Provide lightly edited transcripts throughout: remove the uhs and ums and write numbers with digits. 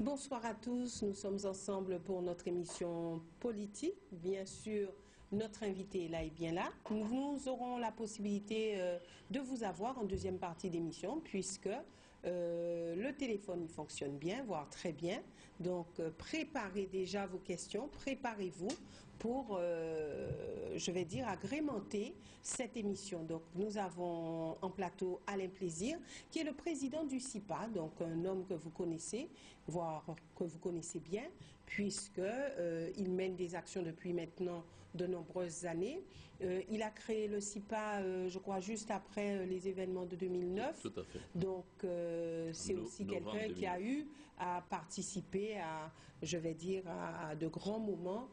Bonsoir à tous, nous sommes ensemble pour notre émission politique. Bien sûr, notre invité est là et bien là. Nous aurons la possibilité de vous avoir en deuxième partie d'émission puisque le téléphone fonctionne bien, voire très bien. Donc préparez déjà vos questions, préparez-vous pour, je vais dire, agrémenter cette émission. Donc nous avons en plateau Alain Plaisir, qui est le président du CIPA, donc un homme que vous connaissez, voire que vous connaissez bien, puisqu'il mène des actions depuis maintenant de nombreuses années. Il a créé le CIPA, je crois, juste après les événements de 2009. Tout à fait. Donc c'est aussi quelqu'un qui a eu à participer à, je vais dire, à de grands moments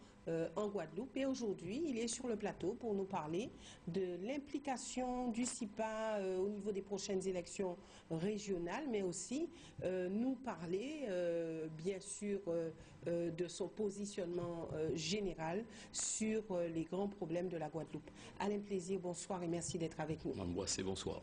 en Guadeloupe. Et aujourd'hui, il est sur le plateau pour nous parler de l'implication du CIPA au niveau des prochaines élections régionales, mais aussi nous parler, bien sûr, de son positionnement général sur les grands problèmes de la Guadeloupe. Alain Plaisir, bonsoir et merci d'être avec nous. Mamboissé, bonsoir.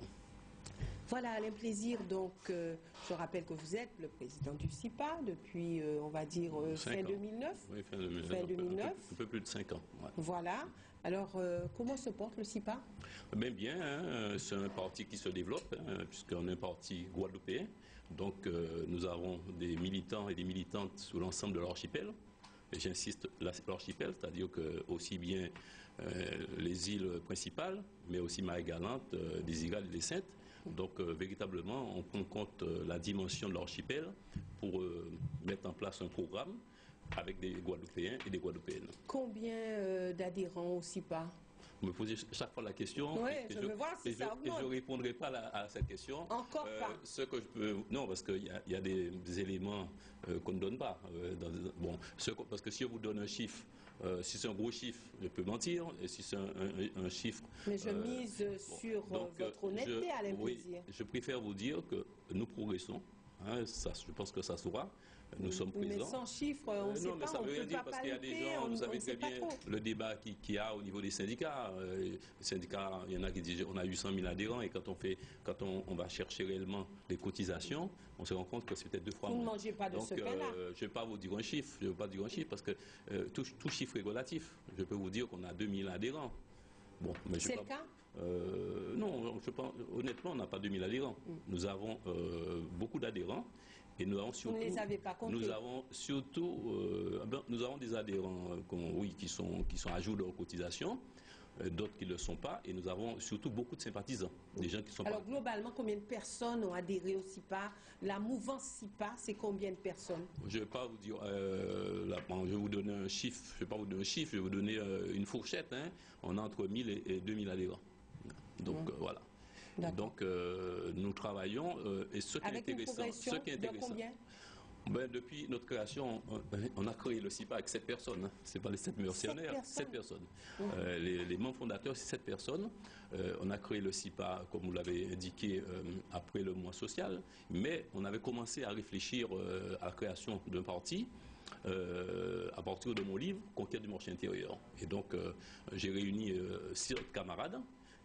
Voilà, Alain Plaisir, donc je rappelle que vous êtes le président du CIPA depuis, on va dire, fin 2009. Oui, fin 2009. Fin 2009. Un peu plus de 5 ans. Ouais. Voilà. Alors, comment se porte le CIPA? Bien, hein, c'est un parti qui se développe, hein, puisqu'on est un parti guadeloupéen. Donc, nous avons des militants et des militantes sur l'ensemble de l'archipel. J'insiste, l'archipel, c'est-à-dire que aussi bien les îles principales, mais aussi Marie-Galante, des Igales et des Saintes. Donc véritablement, on prend en compte la dimension de l'archipel pour mettre en place un programme avec des Guadeloupéens et des Guadeloupéennes. Combien d'adhérents au CIPA? Vous me posez chaque fois la question. Oui, je veux voir si ça augmente. Et je ne répondrai pas à cette question. Encore pas. Ce que je peux, non, parce qu'il y a des éléments qu'on ne donne pas. Parce que si je vous donne un chiffre, si c'est un gros chiffre, je peux mentir. Et si c'est un chiffre... Mais je mise sur votre honnêteté, Alain Plaisir. Je préfère vous dire que nous progressons. Hein, ça, je pense que ça sera. Nous sommes présents. Mais sans chiffres, on ne sait pas. Non, mais ça ne veut rien dire parce qu'il y a des gens, vous savez très bien le débat qu'il y a au niveau des syndicats. Les syndicats, il y en a qui disent on a 800 000 adhérents et quand on va chercher réellement les cotisations, on se rend compte que c'est peut-être 2 fois moins. Vous ne mangez pas de ce pain-là. Je ne vais pas vous dire un chiffre. Je ne veux pas dire un chiffre parce que tout chiffre est relatif. Je peux vous dire qu'on a 2000 adhérents. Bon, c'est le cas? Non, honnêtement, on n'a pas 2000 adhérents. Nous avons beaucoup d'adhérents et nous avons surtout... Vous ne les avez pas comptés? Nous avons surtout... nous avons des adhérents qui sont à jour de leur cotisation, d'autres qui ne le sont pas, et nous avons surtout beaucoup de sympathisants, des gens qui sont... Alors globalement, combien de personnes ont adhéré au CIPA? La mouvance CIPA, c'est combien de personnes? Je ne vais pas vous dire... je vais vous donner un chiffre, je ne vais pas vous donner un chiffre, je vais vous donner une fourchette. Hein. On a entre 1000 et 2000 adhérents. Donc voilà. Donc nous travaillons et ce qui est intéressant... De combien? Depuis notre création, on a créé le CIPA avec 7 personnes. Ce n'est pas les 7 mercenaires, 7 personnes. Les membres fondateurs, c'est 7 personnes. On a créé le CIPA, comme vous l'avez indiqué, après le mois social. Mais on avait commencé à réfléchir à la création d'un parti à partir de mon livre, Conquête du marché intérieur. Et donc, j'ai réuni 6 autres camarades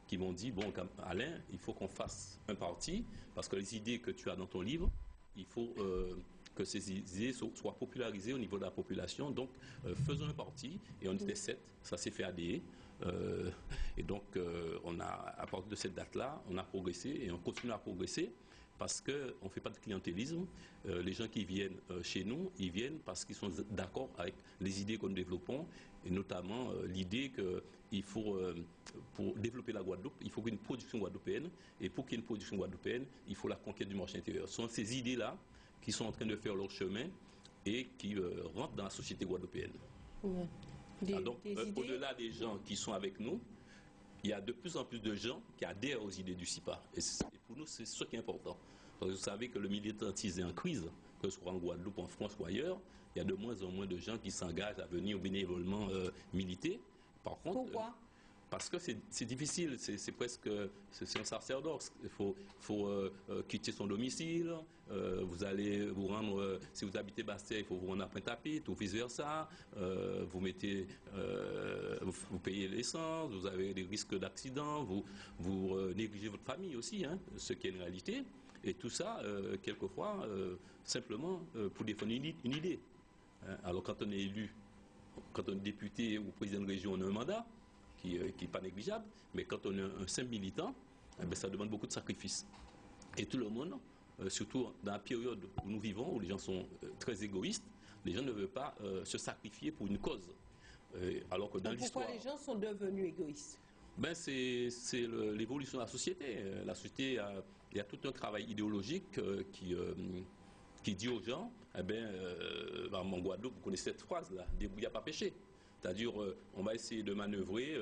qui m'ont dit, bon, Alain, il faut qu'on fasse un parti, parce que les idées que tu as dans ton livre, il faut que ces idées soient popularisées au niveau de la population. Donc, faisons un parti, et on était 7, ça s'est fait adhérer. Et donc, à partir de cette date-là, on a progressé, et on continue à progresser, parce qu'on ne fait pas de clientélisme. Les gens qui viennent chez nous, ils viennent parce qu'ils sont d'accord avec les idées que nous développons, et notamment l'idée qu'il faut, pour développer la Guadeloupe, il faut qu'il y ait une production guadeloupéenne, et pour qu'il y ait une production guadeloupéenne, il faut la conquête du marché intérieur. Ce sont ces idées-là qui sont en train de faire leur chemin et qui rentrent dans la société guadeloupéenne. Donc, au-delà des gens qui sont avec nous, il y a de plus en plus de gens qui adhèrent aux idées du CIPA. Et pour nous, c'est ce qui est important. Parce que vous savez que le militantisme est en crise, que ce soit en Guadeloupe, en France ou ailleurs. Il y a de moins en moins de gens qui s'engagent à venir bénévolement militer. Par contre, pourquoi? Parce que c'est difficile, c'est presque un sacerdoce. Il faut quitter son domicile, vous allez vous rendre, si vous habitez Bastia, il faut vous rendre à Pointe-à-Pitre ou vice-versa, vous payez l'essence, vous avez des risques d'accident, vous négligez votre famille aussi, hein, ce qui est une réalité. Et tout ça, quelquefois, simplement pour défendre une idée. Hein. Alors quand on est élu, quand on est député ou président de région, on a un mandat qui n'est pas négligeable, mais quand on est un simple militant, eh bien, ça demande beaucoup de sacrifices. Et tout le monde, surtout dans la période où nous vivons, où les gens sont très égoïstes, les gens ne veulent pas se sacrifier pour une cause. Alors que dans l'histoire... Pourquoi les gens sont devenus égoïstes? Ben c'est l'évolution de la société. La société, il y a tout un travail idéologique qui dit aux gens, eh bien, en Guadeloupe, vous connaissez cette phrase-là, débrouillard pas péché. C'est-à-dire, on va essayer de manœuvrer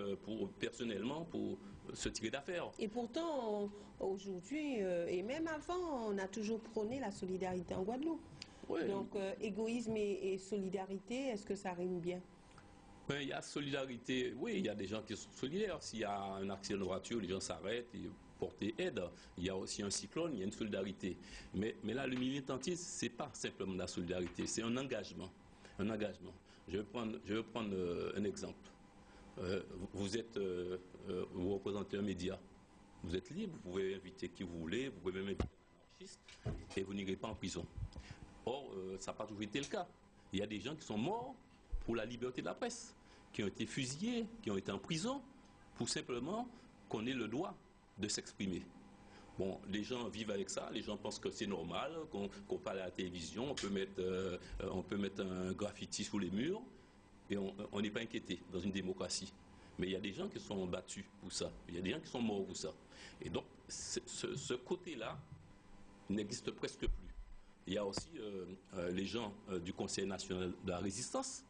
personnellement pour se tirer d'affaire. Et pourtant, aujourd'hui, et même avant, on a toujours prôné la solidarité en Guadeloupe. Oui. Donc, égoïsme et solidarité, est-ce que ça rime bien? Ben, il y a solidarité, oui, il y a des gens qui sont solidaires. S'il y a un accident de voiture, les gens s'arrêtent et portent aide. Il y a aussi un cyclone, il y a une solidarité. Mais là, le militantisme, ce n'est pas simplement de la solidarité, c'est un engagement. Un engagement. Je vais prendre un exemple. Vous représentez un média. Vous êtes libre, vous pouvez inviter qui vous voulez, vous pouvez même inviter un anarchiste, et vous n'irez pas en prison. Or, ça n'a pas toujours été le cas. Il y a des gens qui sont morts pour la liberté de la presse, qui ont été fusillés, qui ont été en prison, pour simplement qu'on ait le droit de s'exprimer. Bon, les gens vivent avec ça, les gens pensent que c'est normal, qu'on parle à la télévision, on peut mettre un graffiti sous les murs, et on n'est pas inquiété dans une démocratie. Mais il y a des gens qui sont battus pour ça, il y a des gens qui sont morts pour ça. Et donc, ce côté-là n'existe presque plus. Il y a aussi les gens du Conseil national de la résistance,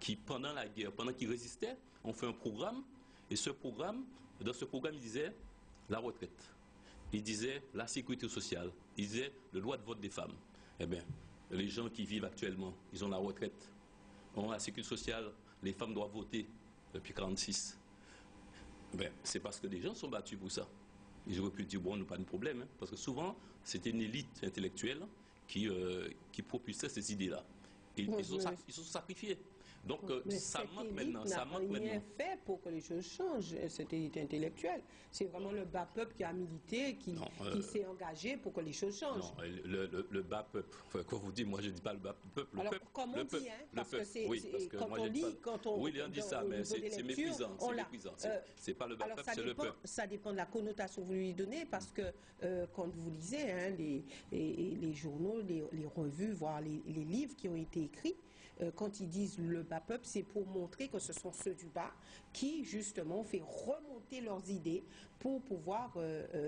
qui, pendant la guerre, pendant qu'ils résistaient, ont fait un programme, et dans ce programme, ils disaient la retraite, ils disaient la sécurité sociale, ils disaient le droit de vote des femmes. Eh bien, les gens qui vivent actuellement, ils ont la retraite, ont la sécurité sociale, les femmes doivent voter depuis 1946. Ben, c'est parce que des gens sont battus pour ça. Ils auraient pu dire, bon, on n'a pas de problème, hein, parce que souvent, c'était une élite intellectuelle qui propulsait ces idées-là. Et ils sont sacrifiés. Donc, ça manque maintenant. Ça manque maintenant. Rien fait pour que les choses changent, cette élite intellectuelle. C'est vraiment le bas peuple qui a milité, qui s'est engagé pour que les choses changent. Non, le bas peuple, enfin, quand vous dites, moi je ne dis pas le bas peuple. Alors, comme on dit, hein, parce que c'est quand on lit, quand on... Oui, on dit ça, mais c'est méprisant. C'est méprisant. C'est pas le bas peuple, c'est le peuple. Ça dépend de la connotation que vous lui donnez, parce que quand vous lisez hein, les journaux, les revues, voire les livres qui ont été écrits, quand ils disent le bas peuple, c'est pour montrer que ce sont ceux du bas qui, justement, fait remonter leurs idées pour pouvoir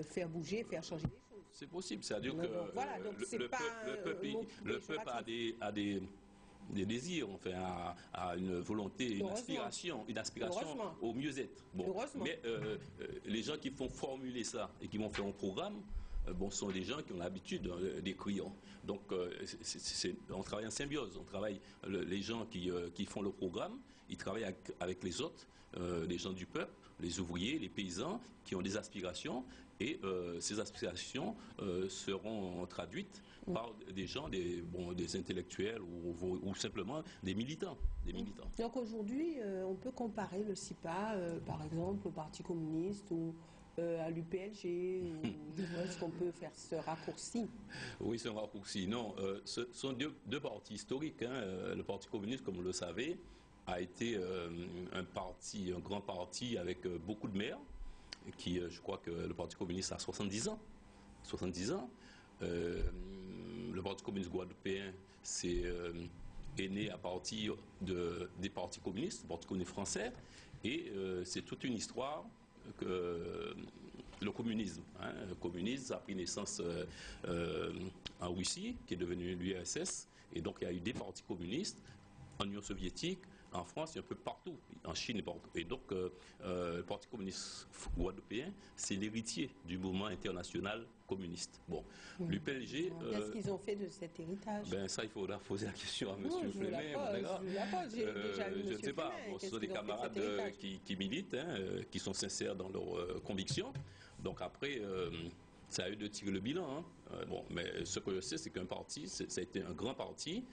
faire bouger, faire changer les choses. C'est possible, c'est-à-dire que le peuple a des désirs, enfin, a une volonté, une aspiration au mieux-être. Bon. Mais les gens qui font formuler ça et qui vont faire un programme, bon, ce sont des gens qui ont l'habitude d'écrire. Donc, on travaille en symbiose. On travaille, les gens qui font le programme, ils travaillent avec les autres, les gens du peuple, les ouvriers, les paysans, qui ont des aspirations. Et ces aspirations seront traduites par des gens, des intellectuels ou simplement des militants. Donc aujourd'hui, on peut comparer le CIPA, par exemple, au Parti communiste ou à l'UPLG, est-ce qu'on peut faire ce raccourci? Oui, c'est un raccourci. Non, ce sont deux partis historiques. Hein. Le Parti communiste, comme vous le savez, a été un grand parti avec beaucoup de maires, qui, je crois que le Parti communiste a 70 ans. 70 ans. Le Parti communiste guadeloupéen est né à partir des partis communistes, le Parti communiste français, et c'est toute une histoire que le communisme. Hein, le communisme a pris naissance en Russie, qui est devenue l'URSS, et donc il y a eu des partis communistes en Union soviétique, en France et un peu partout, en Chine et partout. Et donc le Parti communiste guadeloupéen, c'est l'héritier du mouvement international communiste. Bon, l'UPLG... Qu'est-ce qu'ils ont fait de cet héritage? Ben ça, il faudra poser la question à M. Flémet. Je ne sais pas. Bon, ce sont des camarades qui militent, hein, qui sont sincères dans leurs convictions. Donc après, c'est à eux de tirer le bilan. Hein. Bon, mais ce que je sais, c'est qu'un parti, ça a été un grand parti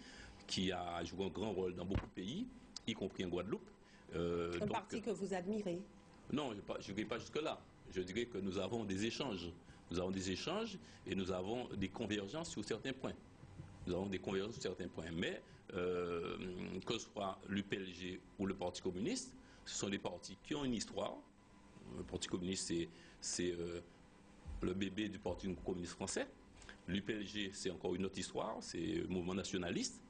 qui a joué un grand rôle dans beaucoup de pays, y compris en Guadeloupe. Parti que vous admirez? Non, je ne dirais pas jusque-là. Je dirais que nous avons des échanges Nous avons des échanges et nous avons des convergences sur certains points. Nous avons des convergences sur certains points. Mais que ce soit l'UPLG ou le Parti communiste, ce sont des partis qui ont une histoire. Le Parti communiste, c'est le bébé du Parti communiste français. L'UPLG, c'est encore une autre histoire, c'est le mouvement nationaliste.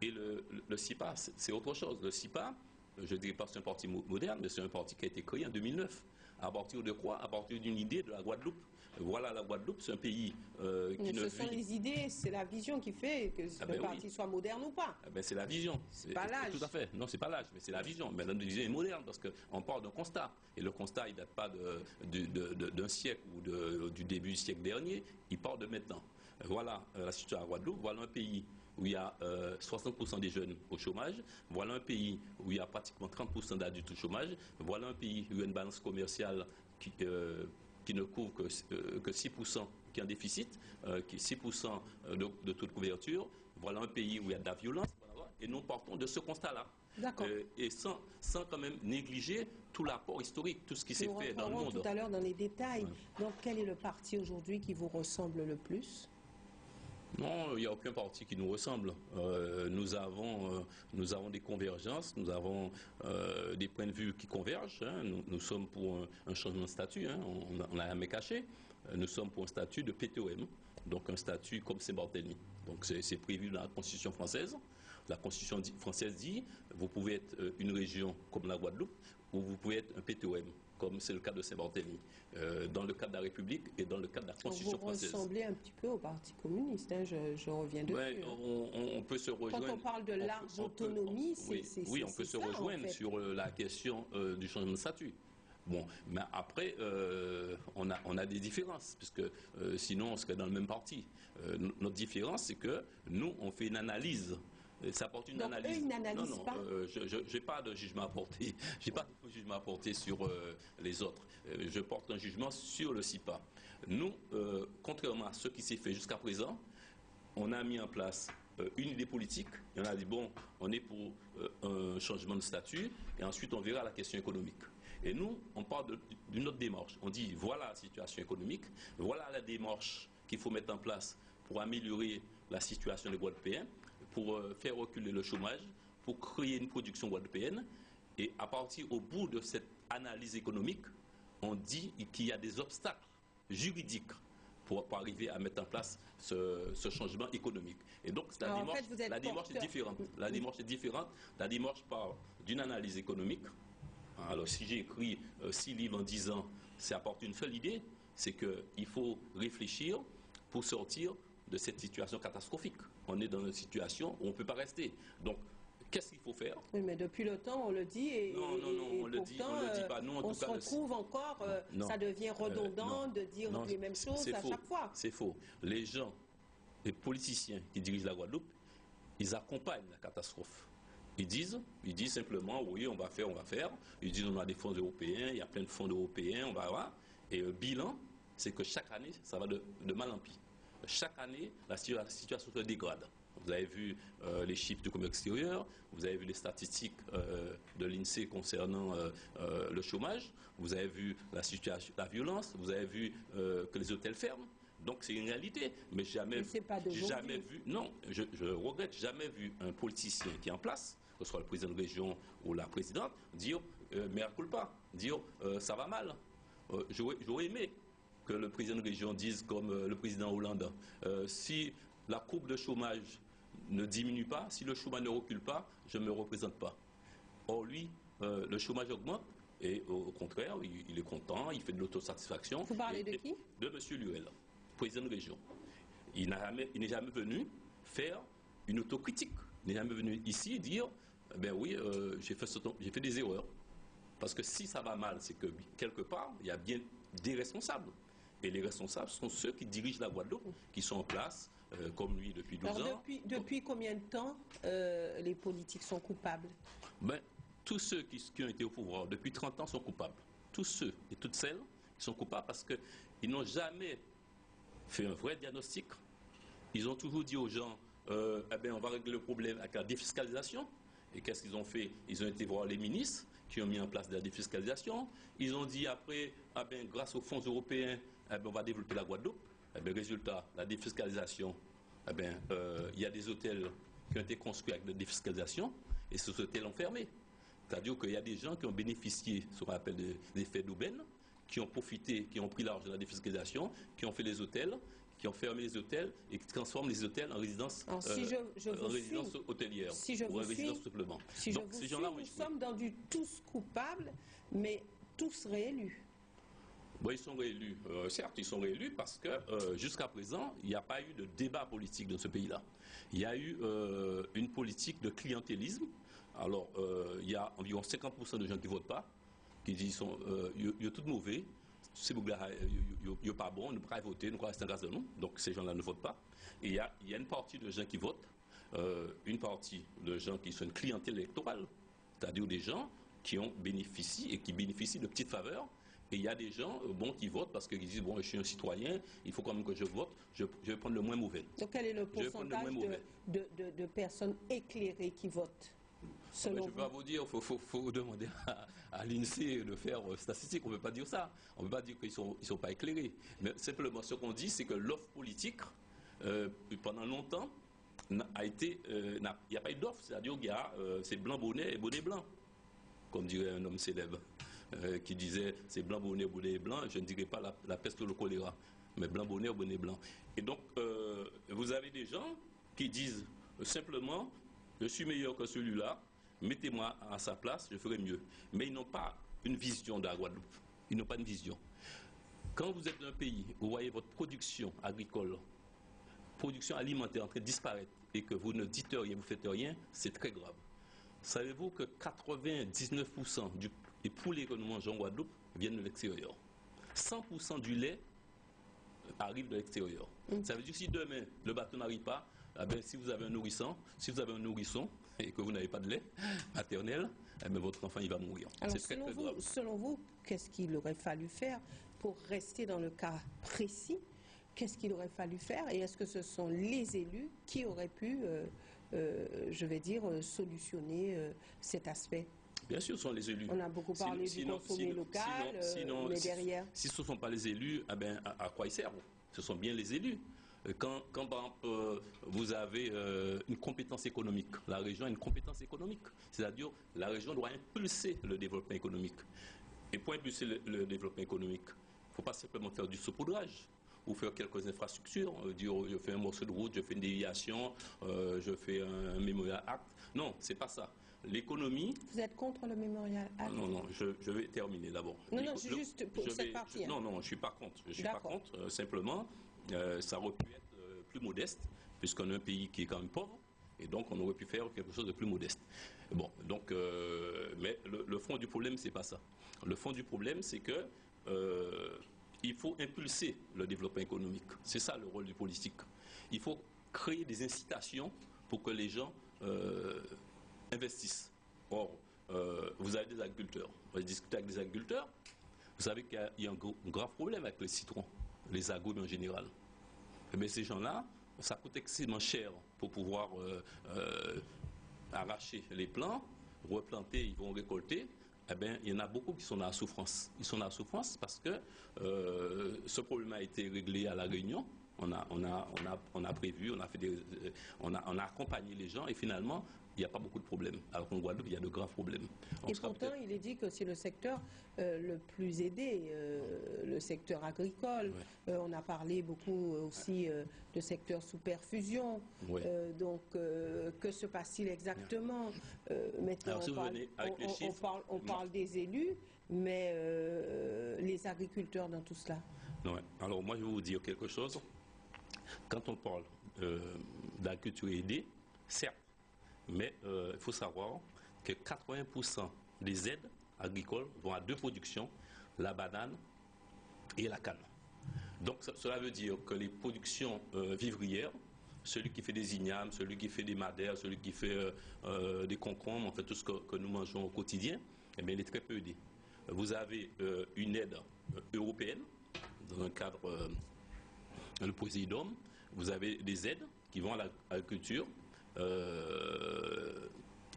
Et le CIPA, c'est autre chose. Le CIPA, je ne dirais pas que c'est un parti moderne, mais c'est un parti qui a été créé en 2009. À partir de quoi? À partir d'une idée de la Guadeloupe. Voilà, la Guadeloupe, c'est un pays qui ne vit... Ce sont les idées, c'est la vision qui fait que le parti soit moderne ou pas. C'est la vision. C'est pas l'âge. Tout à fait. Non, c'est pas l'âge, mais c'est la vision. Mais la vision est moderne parce qu'on part d'un constat. Et le constat, il ne date pas d'un siècle ou du début du siècle dernier, il part de maintenant. Voilà la situation à Guadeloupe. Voilà un pays où il y a 60% des jeunes au chômage. Voilà un pays où il y a pratiquement 30% d'adultes au chômage. Voilà un pays où il y a une balance commerciale qui ne couvre que 6%, qui est en déficit, qui est 6% de taux de couverture. Voilà un pays où il y a de la violence. Et nous partons de ce constat-là. D'accord. Et sans quand même négliger tout l'apport historique, tout ce qui s'est fait dans le monde. Tout à l'heure dans les détails. Donc quel est le parti aujourd'hui qui vous ressemble le plus? Non, il n'y a aucun parti qui nous ressemble. Nous avons des convergences, nous avons des points de vue qui convergent. Hein. Nous sommes pour un changement de statut, hein. On n'a jamais caché. Nous sommes pour un statut de PTOM, donc un statut comme Saint-Barthélemy. Donc c'est prévu dans la Constitution française. La Constitution française dit vous pouvez être une région comme la Guadeloupe ou vous pouvez être un PTOM, comme c'est le cas de Saint-Barthélemy, dans le cadre de la République et dans le cadre de la Constitution française. Vous ressemblez un petit peu au Parti communiste, hein, je reviens dessus. Ouais, on peut se rejoindre. Quand on parle de large autonomie, c'est oui, on peut se rejoindre sur la question du changement de statut. Bon, mais après, on a des différences, puisque sinon on serait dans le même parti. Notre différence, c'est que nous, on fait une analyse. Ça apporte une analyse. Eux, ils n'analysent pas. Je n'ai pas de jugement à porter. J'ai pas de jugement à porter sur les autres. Je porte un jugement sur le CIPA. Nous, contrairement à ce qui s'est fait jusqu'à présent, on a mis en place une idée politique et on a dit bon, on est pour un changement de statut et ensuite on verra la question économique. Et nous, on parle d'une autre démarche. On dit voilà la situation économique, voilà la démarche qu'il faut mettre en place pour améliorer la situation des Guadeloupéens, pour faire reculer le chômage, pour créer une production guadeloupéenne. Et à partir au bout de cette analyse économique, on dit qu'il y a des obstacles juridiques pour arriver à mettre en place ce changement économique. Et donc la démarche est différente. La démarche est différente. La démarche part d'une analyse économique. Alors si j'ai écrit 6 livres en 10 ans, ça apporte une seule idée, c'est qu'il faut réfléchir pour sortir de cette situation catastrophique. On est dans une situation où on ne peut pas rester. Donc, qu'est-ce qu'il faut faire? Oui, mais depuis le temps, on le dit et non, on le dit pas. Nous, en on tout se cas, retrouve encore, ça devient redondant de dire les mêmes choses à chaque fois. C'est faux. Les gens, les politiciens qui dirigent la Guadeloupe, ils accompagnent la catastrophe. Ils disent simplement, oui, on va faire. Ils disent, on a des fonds européens, il y a plein de fonds européens, on va voir. Et le bilan, c'est que chaque année, ça va de mal en pis. Chaque année, la situation se dégrade. Vous avez vu les chiffres du commerce extérieur, vous avez vu les statistiques de l'INSEE concernant le chômage, vous avez vu la situation, la violence, vous avez vu que les hôtels ferment. Donc c'est une réalité, mais jamais vu, non, je regrette, jamais vu un politicien qui est en place, que ce soit le président de région ou la présidente, dire mea culpa, dire ça va mal. J'aurais aimé que le président de région dise comme le président Hollande, si la courbe de chômage ne diminue pas, si le chômage ne recule pas, je ne me représente pas. Or lui, le chômage augmente et au contraire, il est content, il fait de l'autosatisfaction. Vous parlez de qui? De M. Luel, président de région. Il n'est jamais venu faire une autocritique. Il n'est jamais venu ici dire, ben oui, j'ai fait des erreurs. Parce que si ça va mal, c'est que quelque part, il y a bien des responsables. Et les responsables sont ceux qui dirigent la Guadeloupe, qui sont en place, comme lui, depuis 12 ans. Depuis combien de temps les politiques sont coupables? Ben, tous ceux qui ont été au pouvoir depuis 30 ans sont coupables. Tous ceux et toutes celles qui sont coupables parce qu'ils n'ont jamais fait un vrai diagnostic. Ils ont toujours dit aux gens, eh bien, on va régler le problème avec la défiscalisation. Et qu'est-ce qu'ils ont fait? Ils ont été voir les ministres qui ont mis en place de la défiscalisation. Ils ont dit après, ah ben, grâce aux fonds européens, on va développer la Guadeloupe. Résultat, la défiscalisation, il y a des hôtels qui ont été construits avec la défiscalisation et ces hôtels ont fermé. C'est-à-dire qu'il y a des gens qui ont bénéficié, ce qu'on appelle des effets d'aubaine, qui ont profité, qui ont pris l'argent de la défiscalisation, qui ont fait les hôtels, qui ont fermé les hôtels et qui transforment les hôtels en résidence, résidence hôtelière ou en résidence supplément. Si donc, ces gens-là, nous sommes dans du tous coupables, mais tous réélus. Bon, ils sont réélus. Certes, ils sont réélus parce que jusqu'à présent, il n'y a pas eu de débat politique dans ce pays-là. Il y a eu une politique de clientélisme. Alors, il y a environ 50% de gens qui ne votent pas, qui disent qu'ils sont tout mauvais. C'est pas bon, ne pas voter, ne pas rester en casa de nous. Donc ces gens-là ne votent pas. Et il y a une partie de gens qui votent, une partie de gens qui sont une clientèle électorale, c'est-à-dire des gens qui ont bénéficié et qui bénéficient de petites faveurs. Et il y a des gens qui votent parce qu'ils disent bon, je suis un citoyen, il faut quand même que je vote, je vais prendre le moins mauvais. Donc quel est le pourcentage de personnes éclairées qui votent? Je ne peux pas vous dire, il faut demander à l'INSEE de faire statistiques. On ne peut pas dire ça. On ne peut pas dire qu'ils ne sont pas éclairés. Mais simplement, ce qu'on dit, c'est que l'offre politique, pendant longtemps, il n'y a pas eu d'offre. C'est-à-dire qu'il y a c'est blanc bonnet et bonnet blanc, comme dirait un homme célèbre, qui disait c'est blanc bonnet blanc. Je ne dirais pas la peste ou le choléra, mais blanc bonnet ou bonnet blanc. Et donc, vous avez des gens qui disent simplement je suis meilleur que celui-là, mettez-moi à sa place, je ferai mieux. Mais ils n'ont pas une vision de la Guadeloupe. Ils n'ont pas une vision. Quand vous êtes dans un pays où vous voyez votre production agricole, production alimentaire en train de disparaître et que vous ne dites rien, vous ne faites rien, c'est très grave. Savez-vous que 99% des poulets que nous mangeons en Guadeloupe viennent de l'extérieur? 100% du lait arrive de l'extérieur. Ça veut dire que si demain le bateau n'arrive pas, si vous avez un nourrisson, et que vous n'avez pas de lait maternel, votre enfant il va mourir. Alors, selon vous, qu'est-ce qu'il aurait fallu faire pour rester dans le cas précis? Qu'est-ce qu'il aurait fallu faire? Et est-ce que ce sont les élus qui auraient pu, je vais dire, solutionner cet aspect? Bien sûr, ce sont les élus. On a beaucoup parlé du consommé local, mais derrière... Si ce ne sont pas les élus, à quoi ils servent? Ce sont bien les élus. Quand par exemple, vous avez une compétence économique, la région a une compétence économique, c'est-à-dire la région doit impulser le développement économique. Et pour impulser le développement économique, il ne faut pas simplement faire du saupoudrage ou faire quelques infrastructures, dire je fais un morceau de route, je fais une déviation, je fais un Memorial Act. Non, c'est pas ça. L'économie... Vous êtes contre le Memorial Act? Non, je vais terminer d'abord. Non, c'est juste pour cette partie. Non, je ne suis pas contre. Je ne suis pas contre, simplement... ça aurait pu être plus modeste, puisqu'on est un pays qui est quand même pauvre, et donc on aurait pu faire quelque chose de plus modeste. Bon, donc, mais le fond du problème, c'est pas ça. Le fond du problème, c'est que il faut impulser le développement économique. C'est ça le rôle du politique. Il faut créer des incitations pour que les gens investissent. Or, vous avez des agriculteurs. Vous allez discuter avec des agriculteurs. Vous savez qu'il y a un grave problème avec les citrons, les agrumes en général. Mais ces gens-là, ça coûte extrêmement cher pour pouvoir arracher les plants, replanter, ils vont récolter. Il y en a beaucoup qui sont dans la souffrance. Ils sont dans la souffrance parce que ce problème a été réglé à La Réunion. On a prévu, on a accompagné les gens et finalement, il n'y a pas beaucoup de problèmes. Alors qu'en Guadeloupe, il y a de graves problèmes. Et pourtant, il est dit que c'est le secteur le plus aidé, le secteur agricole. Ouais. On a parlé beaucoup aussi de secteur sous perfusion. Ouais. Donc, que se passe-t-il exactement? Maintenant, alors, on parle des élus, mais les agriculteurs dans tout cela. Ouais. Alors, moi, je vais vous dire quelque chose. Quand on parle d'agriculture aidée, certes, mais il faut savoir que 80% des aides agricoles vont à deux productions, la banane et la canne. Donc cela veut dire que les productions vivrières, celui qui fait des ignames, celui qui fait des madères, celui qui fait des concombres, en fait tout ce que nous mangeons au quotidien, eh bien, il est très peu aidé. Vous avez une aide européenne, dans un cadre le Poséidon, vous avez des aides qui vont à l'agriculture.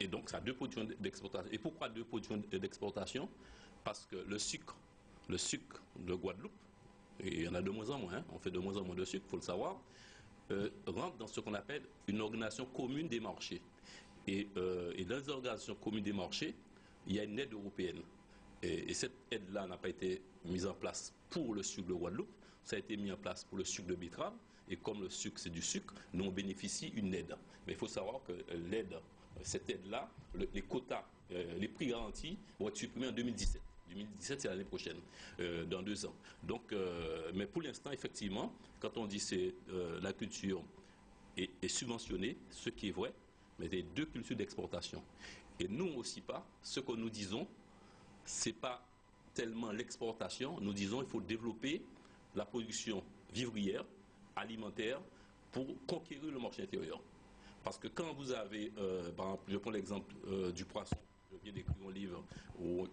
Et donc, ça a deux productions d'exportation. Et pourquoi deux productions d'exportation? Parce que le sucre de Guadeloupe et il y en a de moins en moins, on fait de moins en moins de sucre, il faut le savoir, rentrent dans ce qu'on appelle une organisation commune des marchés. Et dans les organisations communes des marchés, il y a une aide européenne. Et cette aide-là n'a pas été mise en place pour le sucre de Guadeloupe, ça a été mis en place pour le sucre de betterave. Et comme le sucre, c'est du sucre, nous, on bénéficie d'une aide. Mais il faut savoir que l'aide, cette aide-là, les quotas, les prix garantis vont être supprimés en 2017. 2017, c'est l'année prochaine, dans 2 ans. Donc, mais pour l'instant, effectivement, quand on dit que la culture est subventionnée, ce qui est vrai, mais des 2 cultures d'exportation. Et nous aussi pas, ce que nous disons, c'est pas tellement l'exportation, nous disons qu'il faut développer la production vivrière, alimentaire, pour conquérir le marché intérieur. Parce que quand vous avez, par exemple, je prends l'exemple du poisson, je viens d'écrire un livre où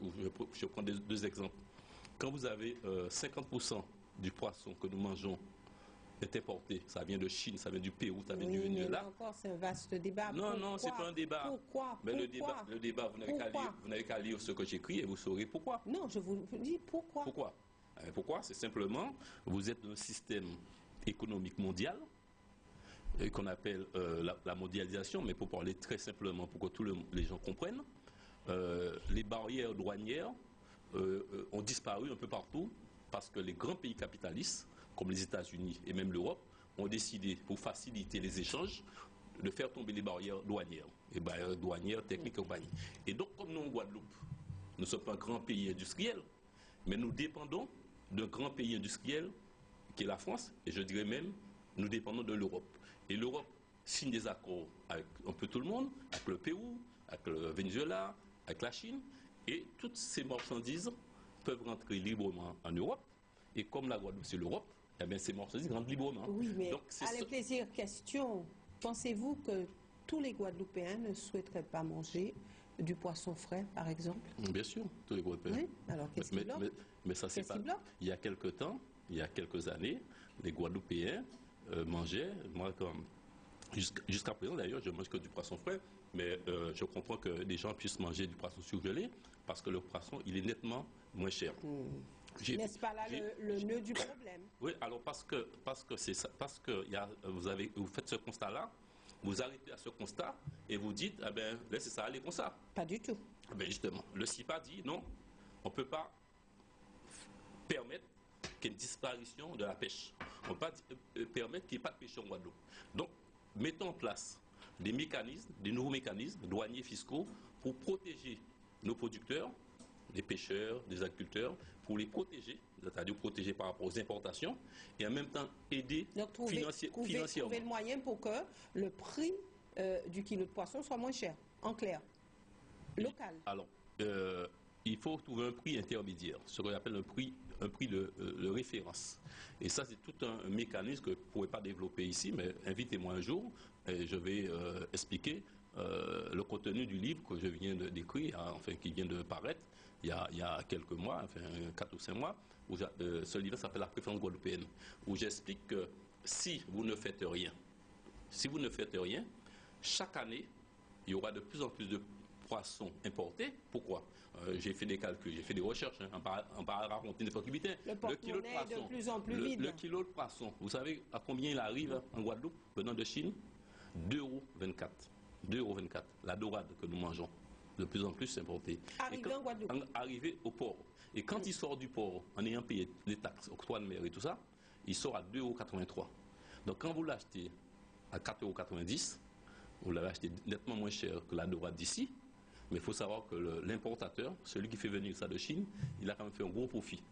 je prends 2 exemples. Quand vous avez 50% du poisson que nous mangeons est importé, ça vient de Chine, ça vient du Pérou, ça vient du Venezuela. Encore, c'est un vaste débat. Non, non, c'est pas un débat. Pourquoi? Mais le débat, vous n'avez qu'à lire ce que j'écris et vous saurez pourquoi. Non, je vous dis pourquoi. Pourquoi? Pourquoi? C'est simplement, vous êtes dans un système économique mondial qu'on appelle la mondialisation, mais pour parler très simplement, pour que tous les gens comprennent, les barrières douanières ont disparu un peu partout parce que les grands pays capitalistes, comme les États-Unis et même l'Europe, ont décidé, pour faciliter les échanges, de faire tomber les barrières douanières, les barrières douanières, techniques et compagnie. Et donc, comme nous, en Guadeloupe, nous ne sommes pas un grand pays industriel, mais nous dépendons d'un grand pays industriel qui est la France, et je dirais même, nous dépendons de l'Europe. Et l'Europe signe des accords avec un peu tout le monde, avec le Pérou, avec le Venezuela, avec la Chine, et toutes ces marchandises peuvent rentrer librement en Europe. Et comme la Guadeloupe, c'est l'Europe, eh bien, ces marchandises rentrent librement. Oui, mais donc, allez, plaisir, question. Pensez-vous que tous les Guadeloupéens ne souhaiteraient pas manger du poisson frais, par exemple? Bien sûr, tous les Guadeloupéens. Oui, alors qu'est-ce qui bloque? Mais ça, c'est pas... Il y a quelque temps, il y a quelques années, les Guadeloupéens mangeaient, moi, comme... Jusqu'à présent, d'ailleurs, je ne mange que du poisson frais, mais je comprends que les gens puissent manger du poisson surgelé, parce que le poisson, il est nettement moins cher. N'est-ce pas là le nœud du problème? Oui, alors parce que c'est ça, parce que vous faites ce constat-là, vous arrêtez à ce constat et vous dites, eh ben, laissez ça aller comme ça. Pas du tout. Eh ben justement, le CIPA dit non, on ne peut pas permettre qu'il y ait une disparition de la pêche. On ne peut pas permettre qu'il n'y ait pas de pêche en Guadeloupe. Donc, mettons en place des mécanismes, des nouveaux mécanismes douaniers fiscaux pour protéger nos producteurs, des pêcheurs, des agriculteurs, pour les protéger, c'est-à-dire protéger par rapport aux importations, et en même temps aider financièrement. Trouver le moyen pour que le prix du kilo de poisson soit moins cher, en clair, local. Alors, il faut trouver un prix intermédiaire, ce qu'on appelle un prix de référence. Et ça, c'est tout un mécanisme que je ne pourrais pas développer ici, mais invitez-moi un jour, et je vais expliquer le contenu du livre que je viens d'écrire, enfin qui vient de paraître il y a quelques mois, enfin 4 ou 5 mois, où ce livre s'appelle La préférence guadeloupéenne, où j'explique que si vous ne faites rien, chaque année, il y aura de plus en plus de poissons importés. Pourquoi? J'ai fait des calculs, j'ai fait des recherches, on va raconter des possibilités. Le kilo de poisson, de plus en plus vide. Le kilo de poisson, vous savez à combien il arrive en Guadeloupe, venant de Chine? 2,24 €. 2,24 €, la dorade que nous mangeons, de plus en plus importée. Arrivé en Guadeloupe. Arrivé au port. Et quand il sort du port, en ayant payé les taxes, octroi de mer et tout ça, il sort à 2,83 €. Donc quand vous l'achetez à 4,90 €, vous l'avez acheté nettement moins cher que la dorade d'ici. Mais il faut savoir que l'importateur, celui qui fait venir ça de Chine, il a quand même fait un gros profit.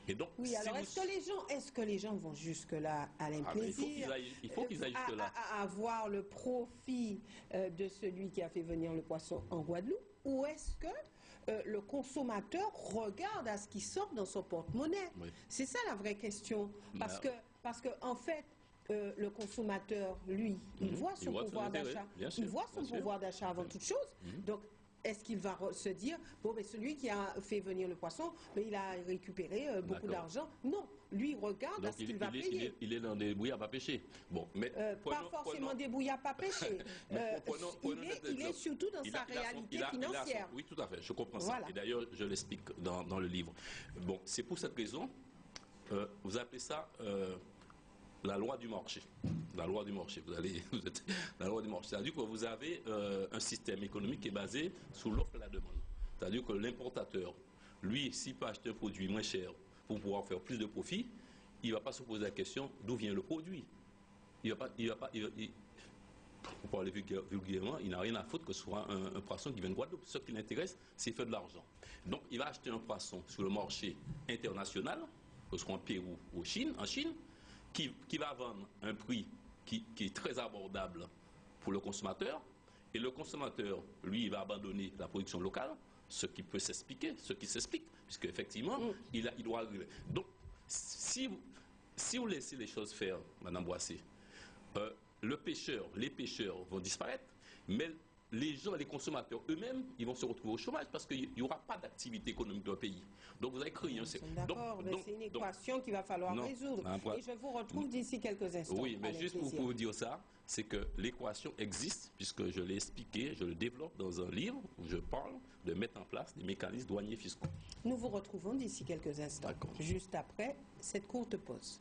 Et donc, oui, alors est-ce que les gens vont jusque-là à l'implaisir? Il faut qu'ils aillent jusque-là. À avoir le profit de celui qui a fait venir le poisson en Guadeloupe? Ou est-ce que le consommateur regarde à ce qui sort dans son porte-monnaie? Oui. C'est ça la vraie question. Parce que en fait, le consommateur, lui, il voit son pouvoir d'achat. Il voit son pouvoir d'achat avant toute chose. Donc, est-ce qu'il va se dire, bon, mais celui qui a fait venir le poisson, mais il a récupéré beaucoup d'argent? Non, lui, il regarde à ce qu'il va payer. Il est dans des bouilles à pas pêcher. Bon, mais pas forcément des bouilles à pas pêcher. Il est surtout dans sa réalité financière. Oui, tout à fait, je comprends ça. Et d'ailleurs, je l'explique dans le livre. Bon, c'est pour cette raison vous appelez ça la loi du marché. La loi du marché, la loi du marché. C'est-à-dire que vous avez un système économique qui est basé sur l'offre et la demande. C'est-à-dire que l'importateur, lui, s'il peut acheter un produit moins cher pour pouvoir faire plus de profit, il ne va pas se poser la question d'où vient le produit. Pour parler vulgairement, il n'a rien à foutre que ce soit un poisson qui vient de Guadeloupe. Ce qui l'intéresse, c'est faire de l'argent. Donc, il va acheter un poisson sur le marché international, que ce soit en Pérou ou en Chine, qui va vendre un prix qui est très abordable pour le consommateur. Et le consommateur, lui, il va abandonner la production locale, ce qui peut s'expliquer, puisque effectivement, il doit arriver. Donc, si vous laissez les choses faire, Madame Boissé, les pêcheurs vont disparaître, mais les gens, les consommateurs eux-mêmes, ils vont se retrouver au chômage parce qu'il n'y aura pas d'activité économique dans le pays. Donc vous avez créé un... D'accord, mais c'est une équation qu'il va falloir résoudre. Et je vous retrouve d'ici quelques instants. Oui, mais juste pour vous dire ça, c'est que l'équation existe, puisque je l'ai expliqué, je le développe dans un livre où je parle de mettre en place des mécanismes douaniers fiscaux. Nous vous retrouvons d'ici quelques instants, juste après cette courte pause.